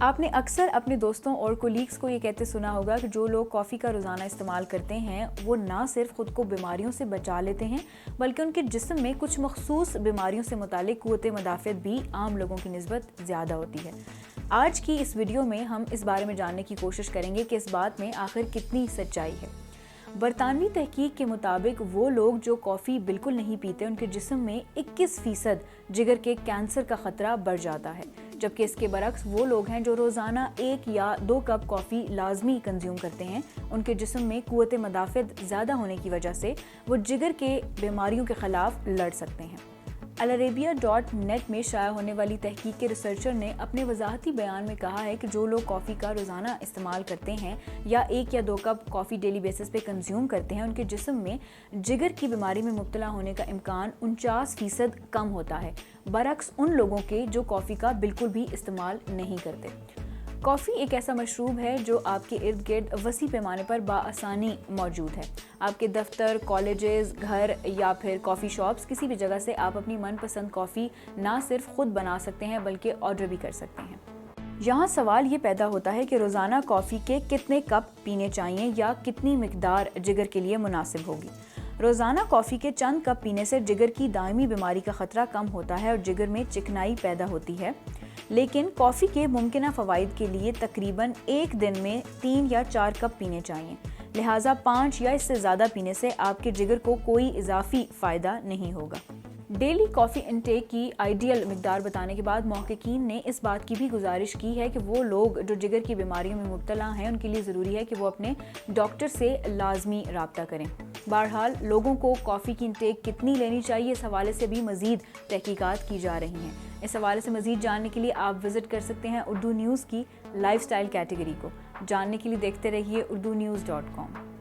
آپ نے اکثر اپنے دوستوں اور کولیگز کو یہ کہتے سنا ہوگا کہ جو لوگ کافی کا روزانہ استعمال کرتے ہیں وہ نہ صرف خود کو بیماریوں سے بچا لیتے ہیں بلکہ ان کے جسم میں کچھ مخصوص بیماریوں سے متعلق قوت مدافعت بھی عام لوگوں کی نسبت زیادہ ہوتی ہے۔ آج کی اس ویڈیو میں ہم اس بارے میں جاننے کی کوشش کریں گے کہ اس بات میں آخر کتنی سچائی ہے۔ برطانوی تحقیق کے مطابق وہ لوگ جو کافی بالکل نہیں پیتے ان کے جسم میں 21% جگر کے کینسر کا خطرہ بڑھ جاتا ہے، جبکہ اس کے برعکس وہ لوگ ہیں جو روزانہ 1 یا 2 کپ کافی لازمی کنزیوم کرتے ہیں، ان کے جسم میں قوت مدافعت زیادہ ہونے کی وجہ سے وہ جگر کے بیماریوں کے خلاف لڑ سکتے ہیں۔ العربیہ.net میں شائع ہونے والی تحقیق کے ریسرچر نے اپنے وضاحتی بیان میں کہا ہے کہ جو لوگ کافی کا روزانہ استعمال کرتے ہیں یا 1 یا 2 کپ کافی ڈیلی بیسس پہ کنزیوم کرتے ہیں، ان کے جسم میں جگر کی بیماری میں مبتلا ہونے کا امکان 49% کم ہوتا ہے، برعکس ان لوگوں کے جو کافی کا بالکل بھی استعمال نہیں کرتے۔ کافی ایک ایسا مشروب ہے جو آپ کے ارد گرد وسیع پیمانے پر بآسانی موجود ہے۔ آپ کے دفتر، کالجز، گھر یا پھر کافی شاپس، کسی بھی جگہ سے آپ اپنی من پسند کافی نہ صرف خود بنا سکتے ہیں بلکہ آرڈر بھی کر سکتے ہیں۔ یہاں سوال یہ پیدا ہوتا ہے کہ روزانہ کافی کے کتنے کپ پینے چاہیے یا کتنی مقدار جگر کے لیے مناسب ہوگی۔ روزانہ کافی کے چند کپ پینے سے جگر کی دائمی بیماری کا خطرہ کم ہوتا ہے اور جگر میں چکنائی پیدا ہوتی ہے، لیکن کافی کے ممکنہ فوائد کے لیے تقریباً ایک دن میں 3 یا 4 کپ پینے چاہیے، لہٰذا 5 یا اس سے زیادہ پینے سے آپ کے جگر کو کوئی اضافی فائدہ نہیں ہوگا۔ ڈیلی کافی انٹیک کی آئیڈیل مقدار بتانے کے بعد محققین نے اس بات کی بھی گزارش کی ہے کہ وہ لوگ جو جگر کی بیماریوں میں مبتلا ہیں ان کے لیے ضروری ہے کہ وہ اپنے ڈاکٹر سے لازمی رابطہ کریں۔ بہرحال لوگوں کو کافی کی انٹیک کتنی لینی چاہیے اس حوالے سے بھی مزید تحقیقات کی جا رہی ہیں۔ اس حوالے سے مزید جاننے کے لیے آپ وزٹ کر سکتے ہیں اردو نیوز کی لائف سٹائل کیٹیگری کو۔ جاننے کے لیے دیکھتے رہیے urdunews.com۔